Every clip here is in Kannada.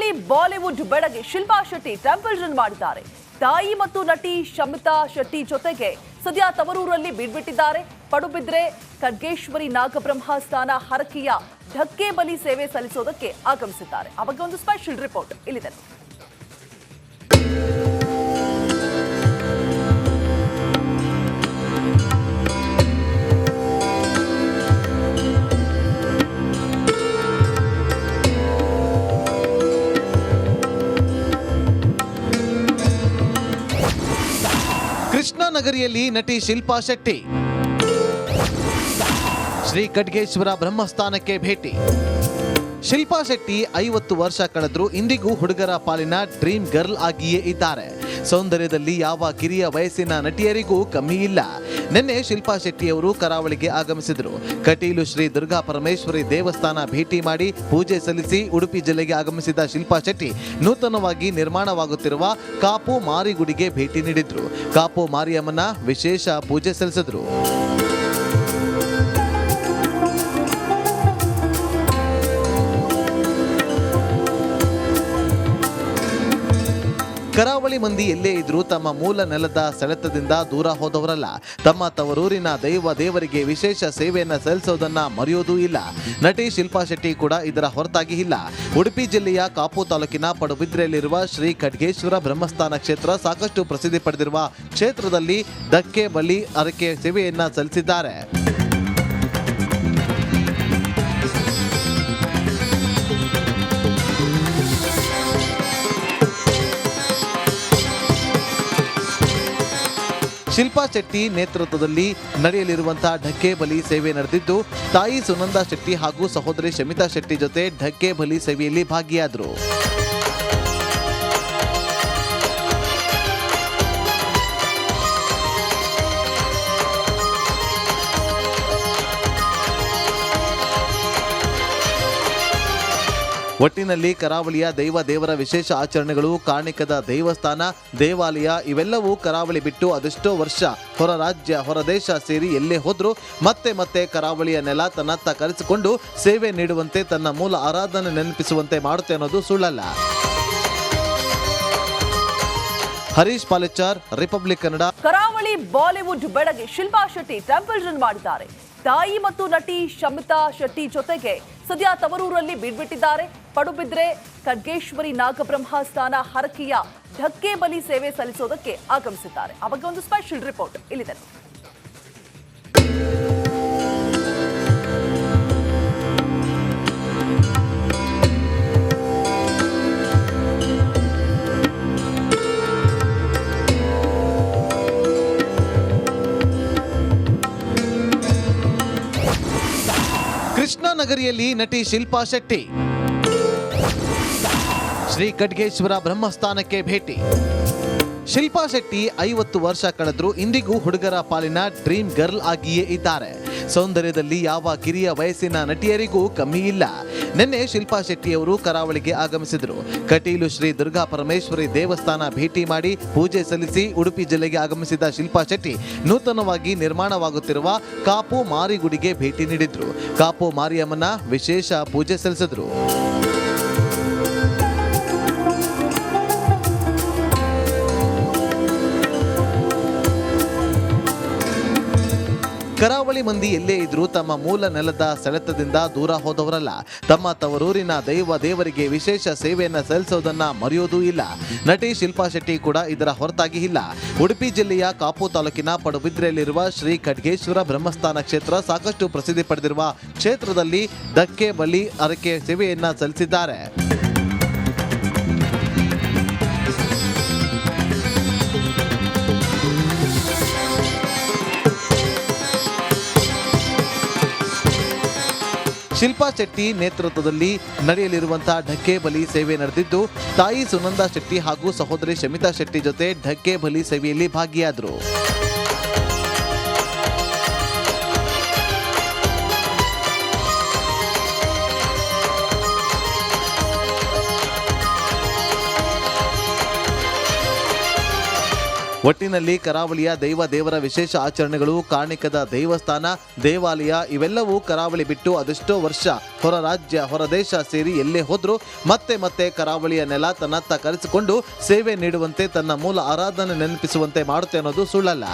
ಕರಾವಳಿ ಬಾಲಿವುಡ್ ಬೆಡಗಿ ಶಿಲ್ಪಾ ಶೆಟ್ಟಿ ಟೆಂಪಲ್ ರನ್ ಮಾಡಿದ್ದಾರೆ. ತಾಯಿ ಮತ್ತು ನಟಿ ಶಮಿತಾ ಶೆಟ್ಟಿ ಜೊತೆಗೆ ಸದ್ಯ ತವರೂರಲ್ಲಿ ಬೀಡ್ಬಿಟ್ಟಿದ್ದಾರೆ. ಪಡುಬಿದ್ರೆ ಖಡ್ಗೇಶ್ವರಿ ನಾಗಬ್ರಹ್ಮಸ್ಥಾನ ಹರಕೆಯ ಧಕ್ಕೆ ಬಲಿ ಸೇವೆ ಸಲ್ಲಿಸೋದಕ್ಕೆ ಆಗಮಿಸಿದ್ದಾರೆ. ಆ ಬಗ್ಗೆ ಒಂದು ಸ್ಪೆಷಲ್ ರಿಪೋರ್ಟ್ ಇಲ್ಲಿದೆ. ಕೃಷ್ಣನಗರಿಯಲ್ಲಿ ನಟಿ ಶಿಲ್ಪಾ ಶೆಟ್ಟಿ ಶ್ರೀ ಖಡ್ಗೇಶ್ವರ ಬ್ರಹ್ಮಸ್ಥಾನಕ್ಕೆ ಭೇಟಿ. ಶಿಲ್ಪಾ ಶೆಟ್ಟಿ 50 ವರ್ಷ ಕಳೆದ್ರೂ ಇಂದಿಗೂ ಹುಡುಗರ ಪಾಲಿನ ಡ್ರೀಮ್ ಗರ್ಲ್ ಆಗಿಯೇ ಇದ್ದಾರೆ. ಸೌಂದರ್ಯದಲ್ಲಿ ಯಾವ ಕಿರಿಯ ವಯಸ್ಸಿನ ನಟಿಯರಿಗೂ ಕಮ್ಮಿ ಇಲ್ಲ. ನಿನ್ನೆ ಶಿಲ್ಪಾ ಶೆಟ್ಟಿಯವರು ಕರಾವಳಿಗೆ ಆಗಮಿಸಿದರು. ಕಟೀಲು ಶ್ರೀ ದುರ್ಗಾ ಪರಮೇಶ್ವರಿ ದೇವಸ್ಥಾನ ಭೇಟಿ ಮಾಡಿ ಪೂಜೆ ಸಲ್ಲಿಸಿ ಉಡುಪಿ ಜಿಲ್ಲೆಗೆ ಆಗಮಿಸಿದ ಶಿಲ್ಪಾ ಶೆಟ್ಟಿ ನೂತನವಾಗಿ ನಿರ್ಮಾಣವಾಗುತ್ತಿರುವ ಕಾಪು ಮಾರಿಗುಡಿಗೆ ಭೇಟಿ ನೀಡಿದ್ರು. ಕಾಪು ಮಾರಿಯಮ್ಮನ ವಿಶೇಷ ಪೂಜೆ ಸಲ್ಲಿಸಿದ್ರು. ಕರಾವಳಿ ಮಂದಿ ಎಲ್ಲೇ ಇದ್ರೂ ತಮ್ಮ ಮೂಲ ನೆಲದ ಸೆಳೆತದಿಂದ ದೂರ ಹೋದವರಲ್ಲ. ತಮ್ಮ ತವರೂರಿನ ದೇವರಿಗೆ ವಿಶೇಷ ಸೇವೆಯನ್ನ ಸಲ್ಲಿಸೋದನ್ನ ಮರೆಯೋದೂ ಇಲ್ಲ. ನಟಿ ಶಿಲ್ಪಾ ಶೆಟ್ಟಿ ಕೂಡ ಇದರ ಹೊರತಾಗಿ ಇಲ್ಲ. ಉಡುಪಿ ಜಿಲ್ಲೆಯ ಕಾಪು ತಾಲೂಕಿನ ಪಡುಬಿದ್ರೆಯಲ್ಲಿರುವ ಶ್ರೀ ಖಡ್ಗೇಶ್ವರ ಬ್ರಹ್ಮಸ್ಥಾನ ಕ್ಷೇತ್ರ ಸಾಕಷ್ಟು ಪ್ರಸಿದ್ಧಿ ಪಡೆದಿರುವ ಕ್ಷೇತ್ರದಲ್ಲಿ ಧಕ್ಕೆ ಬಲಿ ಹರಕೆ ಸೇವೆಯನ್ನ ಸಲ್ಲಿಸಿದ್ದಾರೆ. ಶಿಲ್ಪಾ ಶೆಟ್ಟಿ ನೇತೃತ್ವದಲ್ಲಿ ನಡೆಯಲಿರುವಂತಹ ಢಕ್ಕೆ ಬಲಿ ಸೇವೆ ನಡೆದಿದ್ದು, ತಾಯಿ ಸುನಂದಾ ಶೆಟ್ಟಿ ಹಾಗೂ ಸಹೋದರಿ ಶಮಿತಾ ಶೆಟ್ಟಿ ಜೊತೆ ಢಕ್ಕೆ ಬಲಿ ಸೇವೆಯಲ್ಲಿ ಭಾಗಿಯಾದರು. ಒಟ್ಟಿನಲ್ಲಿ ಕರಾವಳಿಯ ದೇವರ ವಿಶೇಷ ಆಚರಣೆಗಳು, ಕಾಣಿಕದ ದೇವಸ್ಥಾನ, ದೇವಾಲಯ ಇವೆಲ್ಲವೂ ಕರಾವಳಿ ಬಿಟ್ಟು ಅದೆಷ್ಟೋ ವರ್ಷ ಹೊರ ರಾಜ್ಯ ಹೊರ ದೇಶ ಸೇರಿ ಎಲ್ಲೇ ಹೋದ್ರೂ ಮತ್ತೆ ಕರಾವಳಿಯ ನೆಲ ತನ್ನತ್ತ ಕರೆಸಿಕೊಂಡು ಸೇವೆ ನೀಡುವಂತೆ, ತನ್ನ ಮೂಲ ಆರಾಧನೆ ನೆನಪಿಸುವಂತೆ ಮಾಡುತ್ತೆ ಅನ್ನೋದು ಸುಳ್ಳಲ್ಲ. ಹರೀಶ್ ಪಾಲೆಚಾರ್, ರಿಪಬ್ಲಿಕ್ ಕನ್ನಡ. ಕರಾವಳಿ ಬಾಲಿವುಡ್ ಬೆಡಗಿ ಶಿಲ್ಪಾ ಶೆಟ್ಟಿ ಟೆಂಪಲ್ ರನ್ ಮಾಡಿದ್ದಾರೆ. ತಾಯಿ ಮತ್ತು ನಟಿ ಶಮಿತಾ ಶೆಟ್ಟಿ ಜೊತೆಗೆ ಸದ್ಯ ತವರೂರಲ್ಲಿ ಬೀಡ್ಬಿಟ್ಟಿದ್ದಾರೆ. ಪಡುಬಿದ್ರೆ ಖಡ್ಗೇಶ್ವರಿ ನಾಗಬ್ರಹ್ಮಸ್ಥಾನ ಹರಕೆಯ ಧಕ್ಕೆ ಬಲಿ ಸೇವೆ ಸಲ್ಲಿಸೋದಕ್ಕೆ ಆಗಮಿಸಿದ್ದಾರೆ. ಆ ಬಗ್ಗೆ ಒಂದು ಸ್ಪೆಷಲ್ ರಿಪೋರ್ಟ್ ಇಲ್ಲಿದೆ. ಕೃಷ್ಣನಗರಿಯಲ್ಲಿ ನಟಿ ಶಿಲ್ಪಾ ಶೆಟ್ಟಿ ಶ್ರೀ ಖಡ್ಗೇಶ್ವರ ಬ್ರಹ್ಮಸ್ಥಾನಕ್ಕೆ ಭೇಟಿ. ಶಿಲ್ಪಾ ಶೆಟ್ಟಿ 50 ವರ್ಷ ಕಳೆದ್ರೂ ಇಂದಿಗೂ ಹುಡುಗರ ಪಾಲಿನ ಡ್ರೀಮ್ ಗರ್ಲ್ ಆಗಿಯೇ ಇದ್ದಾರೆ. ಸೌಂದರ್ಯದಲ್ಲಿ ಯಾವ ಕಿರಿಯ ವಯಸ್ಸಿನ ನಟಿಯರಿಗೂ ಕಮ್ಮಿ ಇಲ್ಲ. ನಿನ್ನೆ ಶಿಲ್ಪಾ ಶೆಟ್ಟಿಯವರು ಕರಾವಳಿಗೆ ಆಗಮಿಸಿದರು. ಕಟೀಲು ಶ್ರೀ ದುರ್ಗಾ ಪರಮೇಶ್ವರಿ ದೇವಸ್ಥಾನ ಭೇಟಿ ಮಾಡಿ ಪೂಜೆ ಸಲ್ಲಿಸಿ ಉಡುಪಿ ಜಿಲ್ಲೆಗೆ ಆಗಮಿಸಿದ ಶಿಲ್ಪಾ ಶೆಟ್ಟಿ ನೂತನವಾಗಿ ನಿರ್ಮಾಣವಾಗುತ್ತಿರುವ ಕಾಪು ಮಾರಿಗುಡಿಗೆ ಭೇಟಿ ನೀಡಿದ್ರು. ಕಾಪು ಮಾರಿಯಮ್ಮನ ವಿಶೇಷ ಪೂಜೆ ಸಲ್ಲಿಸಿದ್ರು. ಕರಾವಳಿ ಮಂದಿ ಎಲ್ಲೇ ಇದ್ರೂ ತಮ್ಮ ಮೂಲ ನೆಲದ ಸೆಳೆತದಿಂದ ದೂರ ಹೋದವರಲ್ಲ. ತಮ್ಮ ತವರೂರಿನ ದೇವರಿಗೆ ವಿಶೇಷ ಸೇವೆಯನ್ನ ಸಲ್ಲಿಸೋದನ್ನ ಮರೆಯೋದೂ ಇಲ್ಲ. ನಟಿ ಶಿಲ್ಪಾ ಶೆಟ್ಟಿ ಕೂಡ ಇದರ ಹೊರತಾಗಿ ಇಲ್ಲ. ಉಡುಪಿ ಜಿಲ್ಲೆಯ ಕಾಪು ತಾಲೂಕಿನ ಪಡುಬಿದ್ರೆಯಲ್ಲಿರುವ ಶ್ರೀ ಖಡ್ಗೇಶ್ವರ ಬ್ರಹ್ಮಸ್ಥಾನ ಕ್ಷೇತ್ರ ಸಾಕಷ್ಟು ಪ್ರಸಿದ್ಧಿ ಪಡೆದಿರುವ ಕ್ಷೇತ್ರದಲ್ಲಿ ಧಕ್ಕೆ ಬಲಿ ಹರಕೆ ಸೇವೆಯನ್ನ ಸಲ್ಲಿಸಿದ್ದಾರೆ. ಶಿಲ್ಪಾ ಶೆಟ್ಟಿ ನೇತೃತ್ವದಲ್ಲಿ ನಡೆಯಲಿರುವಂತಹ ಢಕ್ಕೆ ಬಲಿ ಸೇವೆ ನಡೆದಿದ್ದು, ತಾಯಿ ಸುನಂದಾ ಶೆಟ್ಟಿ ಹಾಗೂ ಸಹೋದರಿ ಶಮಿತಾ ಶೆಟ್ಟಿ ಜೊತೆ ಢಕ್ಕೆ ಬಲಿ ಸೇವೆಯಲ್ಲಿ ಭಾಗಿಯಾದರು. ಒಟ್ಟಿನಲ್ಲಿ ಕರಾವಳಿಯ ದೇವರ ವಿಶೇಷ ಆಚರಣೆಗಳು, ಕಾಣಿಕದ ದೇವಸ್ಥಾನ, ದೇವಾಲಯ ಇವೆಲ್ಲವೂ ಕರಾವಳಿ ಬಿಟ್ಟು ಅದೆಷ್ಟೋ ವರ್ಷ ಹೊರ ರಾಜ್ಯ ಹೊರ ದೇಶ ಸೇರಿ ಎಲ್ಲೇ ಹೋದ್ರೂ ಮತ್ತೆ ಮತ್ತೆ ಕರಾವಳಿಯ ನೆಲ ತನ್ನತ್ತ ಕರೆಸಿಕೊಂಡು ಸೇವೆ ನೀಡುವಂತೆ, ತನ್ನ ಮೂಲ ಆರಾಧನೆ ನೆನಪಿಸುವಂತೆ ಮಾಡುತ್ತೆ ಅನ್ನೋದು ಸುಳ್ಳಲ್ಲ.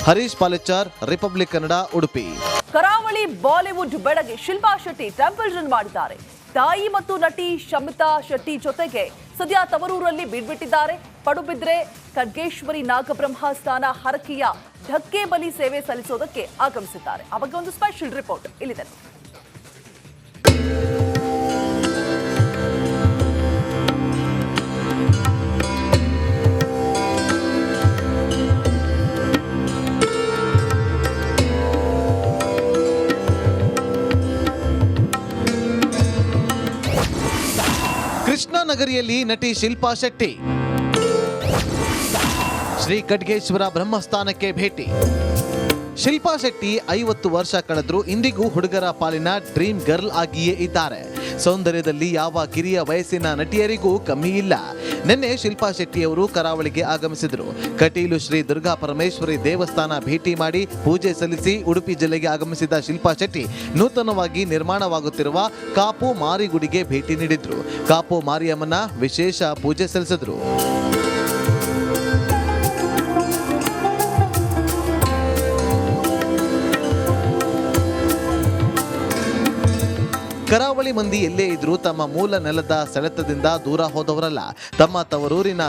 ಹರೀಶ್ ಪಾಲೆಚಾರ್, ರಿಪಬ್ಲಿಕ್ ಕನ್ನಡ, ಉಡುಪಿ. ಕರಾವಳಿ ಬಾಲಿವುಡ್ ಬೆಡಗಿ ಶಿಲ್ಪಾ ಶೆಟ್ಟಿ ಟೆಂಪಲ್ ರನ್ ಮಾಡಿದ್ದಾರೆ. ತಾಯಿ ಮತ್ತು ನಟಿ ಶಮಿತಾ ಶೆಟ್ಟಿ ಜೊತೆಗೆ ಸದ್ಯ ತವರೂರಲ್ಲಿ ಬೀಡ್ಬಿಟ್ಟಿದ್ದಾರೆ. ಪಡುಬಿದ್ರೆ ಖಡ್ಗೇಶ್ವರಿ ನಾಗಬ್ರಹ್ಮಸ್ಥಾನ ಹರಕೆಯ ಧಕ್ಕೆ ಬಲಿ ಸೇವೆ ಸಲ್ಲಿಸೋದಕ್ಕೆ ಆಗಮಿಸಿದ್ದಾರೆ. ಆ ಬಗ್ಗೆ ಒಂದು ಸ್ಪೆಷಲ್ ರಿಪೋರ್ಟ್ ಇಲ್ಲಿದೆ. ಕೃಷ್ಣನಗರಿಯಲ್ಲಿ ನಟಿ ಶಿಲ್ಪಾ ಶೆಟ್ಟಿ ಶ್ರೀ ಖಡ್ಗೇಶ್ವರ ಬ್ರಹ್ಮಸ್ಥಾನಕ್ಕೆ ಭೇಟಿ. ಶಿಲ್ಪಾ ಶೆಟ್ಟಿ 50 ವರ್ಷ ಕಳೆದ್ರೂ ಇಂದಿಗೂ ಹುಡುಗರ ಪಾಲಿನ ಡ್ರೀಮ್ ಗರ್ಲ್ ಆಗಿಯೇ ಇದ್ದಾರೆ. ಸೌಂದರ್ಯದಲ್ಲಿ ಯಾವ ಕಿರಿಯ ವಯಸ್ಸಿನ ನಟಿಯರಿಗೂ ಕಮ್ಮಿ ಇಲ್ಲ. ನಿನ್ನೆ ಶಿಲ್ಪಾ ಶೆಟ್ಟಿಯವರು ಕರಾವಳಿಗೆ ಆಗಮಿಸಿದರು. ಕಟೀಲು ಶ್ರೀ ದುರ್ಗಾ ಪರಮೇಶ್ವರಿ ದೇವಸ್ಥಾನ ಭೇಟಿ ಮಾಡಿ ಪೂಜೆ ಸಲ್ಲಿಸಿ ಉಡುಪಿ ಜಿಲ್ಲೆಗೆ ಆಗಮಿಸಿದ ಶಿಲ್ಪಾ ಶೆಟ್ಟಿ ನೂತನವಾಗಿ ನಿರ್ಮಾಣವಾಗುತ್ತಿರುವ ಕಾಪು ಮಾರಿಗುಡಿಗೆ ಭೇಟಿ ನೀಡಿದ್ರು. ಕಾಪು ಮಾರಿಯಮ್ಮನ ವಿಶೇಷ ಪೂಜೆ ಸಲ್ಲಿಸಿದ್ರು. ಕರಾವಳಿ ಮಂದಿ ಎಲ್ಲೇ ಇದ್ರೂ ತಮ್ಮ ಮೂಲ ನೆಲದ ಸೆಳೆತದಿಂದ ದೂರ ಹೋದವರಲ್ಲ. ತಮ್ಮ ತವರೂರಿನ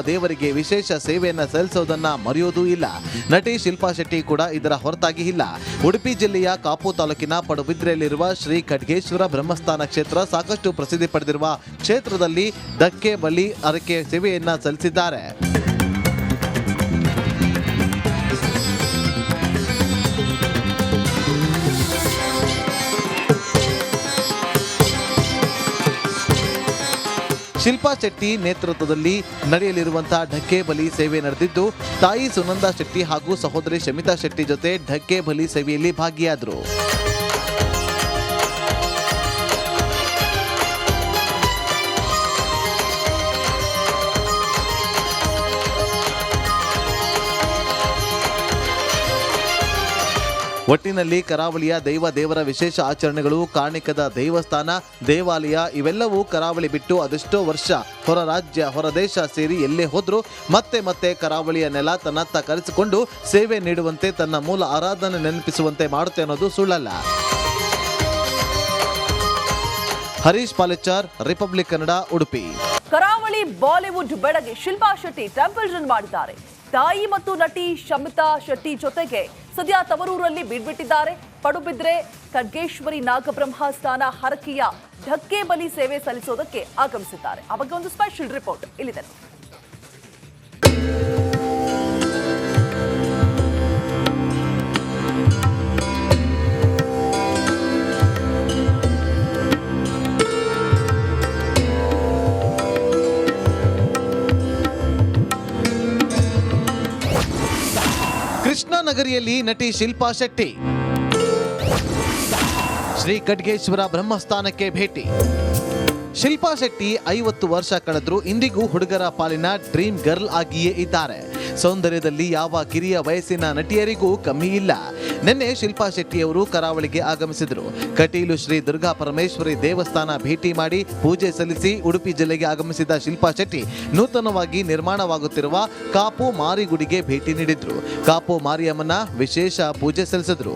ದೇವರಿಗೆ ವಿಶೇಷ ಸೇವೆಯನ್ನ ಸಲ್ಲಿಸೋದನ್ನ ಮರೆಯೋದೂ ಇಲ್ಲ. ನಟಿ ಶಿಲ್ಪಾ ಶೆಟ್ಟಿ ಕೂಡ ಇದರ ಹೊರತಾಗಿ ಇಲ್ಲ. ಉಡುಪಿ ಜಿಲ್ಲೆಯ ಕಾಪು ತಾಲೂಕಿನ ಪಡುಬಿದ್ರೆಯಲ್ಲಿರುವ ಶ್ರೀ ಖಡ್ಗೇಶ್ವರ ಬ್ರಹ್ಮಸ್ಥಾನ ಕ್ಷೇತ್ರ ಸಾಕಷ್ಟು ಪ್ರಸಿದ್ಧಿ ಪಡೆದಿರುವ ಕ್ಷೇತ್ರದಲ್ಲಿ ಧಕ್ಕೆ ಬಲಿ ಹರಕೆ ಸೇವೆಯನ್ನ ಸಲ್ಲಿಸಿದ್ದಾರೆ. ಶಿಲ್ಪಾ ಶೆಟ್ಟಿ ನೇತೃತ್ವದಲ್ಲಿ ನಡೆಯಲಿರುವಂತಹ ಢಕ್ಕೆ ಬಲಿ ಸೇವೆ ನಡೆದಿದ್ದು, ತಾಯಿ ಸುನಂದಾ ಶೆಟ್ಟಿ ಹಾಗೂ ಸಹೋದರಿ ಶಮಿತಾ ಶೆಟ್ಟಿ ಜೊತೆ ಢಕ್ಕೆ ಬಲಿ ಸೇವೆಯಲ್ಲಿ ಭಾಗಿಯಾದರು. ಒಟ್ಟಿನಲ್ಲಿ ಕರಾವಳಿಯ ದೇವರ ವಿಶೇಷ ಆಚರಣೆಗಳು, ಕಾಣಿಕದ ದೇವಸ್ಥಾನ, ದೇವಾಲಯ ಇವೆಲ್ಲವೂ ಕರಾವಳಿ ಬಿಟ್ಟು ಅದೆಷ್ಟೋ ವರ್ಷ ಹೊರ ರಾಜ್ಯ ಹೊರ ದೇಶ ಸೇರಿ ಎಲ್ಲೇ ಹೋದ್ರೂ ಮತ್ತೆ ಮತ್ತೆ ಕರಾವಳಿಯ ನೆಲ ತನ್ನತ್ತ ಕರೆಸಿಕೊಂಡು ಸೇವೆ ನೀಡುವಂತೆ, ತನ್ನ ಮೂಲ ಆರಾಧನೆ ನೆನಪಿಸುವಂತೆ ಮಾಡುತ್ತೆ ಅನ್ನೋದು ಸುಳ್ಳಲ್ಲ. ಹರೀಶ್ ಪಾಲೆಚಾರ್, ರಿಪಬ್ಲಿಕ್ ಕನ್ನಡ, ಉಡುಪಿ. ಕರಾವಳಿ ಬಾಲಿವುಡ್ ಬೆಡಗಿ ಶಿಲ್ಪಾ ಶೆಟ್ಟಿ ಟೆಂಪಲ್ ರನ್ ಮಾಡಿದ್ದಾರೆ. ತಾಯಿ ಮತ್ತು ನಟಿ ಶಮಿತಾ ಶೆಟ್ಟಿ ಜೊತೆಗೆ ಸದ್ಯ ತವರೂರಲ್ಲಿ ಬೀಡ್ಬಿಟ್ಟಿದ್ದಾರೆ. ಪಡುಬಿದ್ರೆ ಖಡ್ಗೇಶ್ವರಿ ನಾಗಬ್ರಹ್ಮಸ್ಥಾನ ಹರಕೆಯ ಧಕ್ಕೆ ಬಲಿ ಸೇವೆ ಸಲ್ಲಿಸೋದಕ್ಕೆ ಆಗಮಿಸಿದ್ದಾರೆ. ಆ ಬಗ್ಗೆ ಒಂದು ಸ್ಪೆಷಲ್ ರಿಪೋರ್ಟ್ ಇಲ್ಲಿದೆ. ಕೃಷ್ಣನಗರಿಯಲ್ಲಿ ನಟಿ ಶಿಲ್ಪಾ ಶೆಟ್ಟಿ ಶ್ರೀ ಖಡ್ಗೇಶ್ವರ ಬ್ರಹ್ಮಸ್ಥಾನಕ್ಕೆ ಭೇಟಿ. ಶಿಲ್ಪಾ ಶೆಟ್ಟಿ 50 ವರ್ಷ ಕಳೆದ್ರೂ ಇಂದಿಗೂ ಹುಡುಗರ ಪಾಲಿನ ಡ್ರೀಮ್ ಗರ್ಲ್ ಆಗಿಯೇ ಇದ್ದಾರೆ. ಸೌಂದರ್ಯದಲ್ಲಿ ಯಾವ ಕಿರಿಯ ವಯಸ್ಸಿನ ನಟಿಯರಿಗೂ ಕಮ್ಮಿ ಇಲ್ಲ. ನಿನ್ನೆ ಶಿಲ್ಪಾ ಶೆಟ್ಟಿಯವರು ಕರಾವಳಿಗೆ ಆಗಮಿಸಿದರು. ಕಟೀಲು ಶ್ರೀ ದುರ್ಗಾ ಪರಮೇಶ್ವರಿ ದೇವಸ್ಥಾನ ಭೇಟಿ ಮಾಡಿ ಪೂಜೆ ಸಲ್ಲಿಸಿ ಉಡುಪಿ ಜಿಲ್ಲೆಗೆ ಆಗಮಿಸಿದ ಶಿಲ್ಪಾ ಶೆಟ್ಟಿ ನೂತನವಾಗಿ ನಿರ್ಮಾಣವಾಗುತ್ತಿರುವ ಕಾಪು ಮಾರಿಗುಡಿಗೆ ಭೇಟಿ ನೀಡಿದ್ರು. ಕಾಪು ಮಾರಿಯಮ್ಮನ ವಿಶೇಷ ಪೂಜೆ ಸಲ್ಲಿಸಿದ್ರು.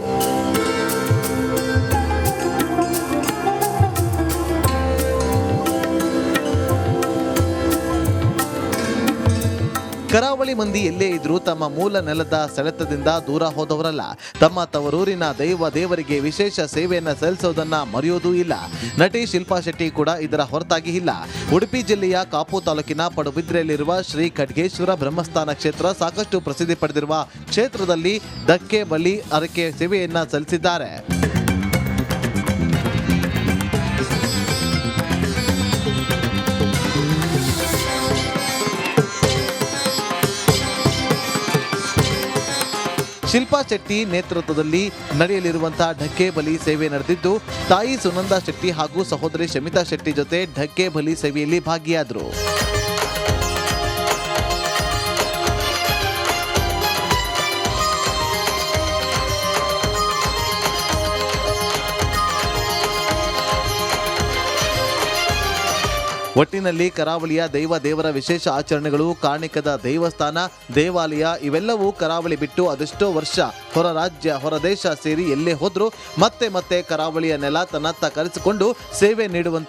ಕರಾವಳಿ ಮಂದಿ ಎಲ್ಲೇ ಇದ್ರೂ ತಮ್ಮ ಮೂಲ ನೆಲದ ಸೆಳೆತದಿಂದ ದೂರ ಹೋದವರಲ್ಲ. ತಮ್ಮ ತವರೂರಿನ ದೇವರಿಗೆ ವಿಶೇಷ ಸೇವೆಯನ್ನ ಸಲ್ಲಿಸೋದನ್ನ ಮರೆಯೋದೂ ಇಲ್ಲ. ನಟಿ ಶಿಲ್ಪಾ ಶೆಟ್ಟಿ ಕೂಡ ಇದರ ಹೊರತಾಗಿ ಇಲ್ಲ. ಉಡುಪಿ ಜಿಲ್ಲೆಯ ಕಾಪು ತಾಲೂಕಿನ ಪಡುಬಿದ್ರೆಯಲ್ಲಿರುವ ಶ್ರೀ ಖಡ್ಗೇಶ್ವರ ಬ್ರಹ್ಮಸ್ಥಾನ ಕ್ಷೇತ್ರ ಸಾಕಷ್ಟು ಪ್ರಸಿದ್ಧಿ ಪಡೆದಿರುವ ಕ್ಷೇತ್ರದಲ್ಲಿ ಧಕ್ಕೆ ಬಲಿ ಹರಕೆ ಸೇವೆಯನ್ನ ಸಲ್ಲಿಸಿದ್ದಾರೆ. ಶಿಲ್ಪಾ ಶೆಟ್ಟಿ ನೇತೃತ್ವದಲ್ಲಿ ನಡೆಯಲಿರುವಂತಹ ಢಕ್ಕೆ ಬಲಿ ಸೇವೆ ನಡೆದಿದ್ದು, ತಾಯಿ ಸುನಂದಾ ಶೆಟ್ಟಿ ಹಾಗೂ ಸಹೋದರಿ ಶಮಿತಾ ಶೆಟ್ಟಿ ಜೊತೆ ಢಕ್ಕೆ ಬಲಿ ಸೇವೆಯಲ್ಲಿ ಭಾಗಿಯಾದರು. ಒಟ್ಟಿನಲ್ಲಿ ಕರಾವಳಿಯ ದೇವರ ವಿಶೇಷ ಆಚರಣೆಗಳು, ಕಾಣಿಕದ ದೇವಸ್ಥಾನ, ದೇವಾಲಯ ಇವೆಲ್ಲವೂ ಕರಾವಳಿ ಬಿಟ್ಟು ಅದೆಷ್ಟೋ ವರ್ಷ ಹೊರ ರಾಜ್ಯ ಹೊರ ದೇಶ ಸೇರಿ ಎಲ್ಲೇ ಹೋದ್ರೂ ಮತ್ತೆ ಕರಾವಳಿಯ ನೆಲ ತನ್ನತ್ತ ಕರೆಸಿಕೊಂಡು ಸೇವೆ ನೀಡುವಂತೆ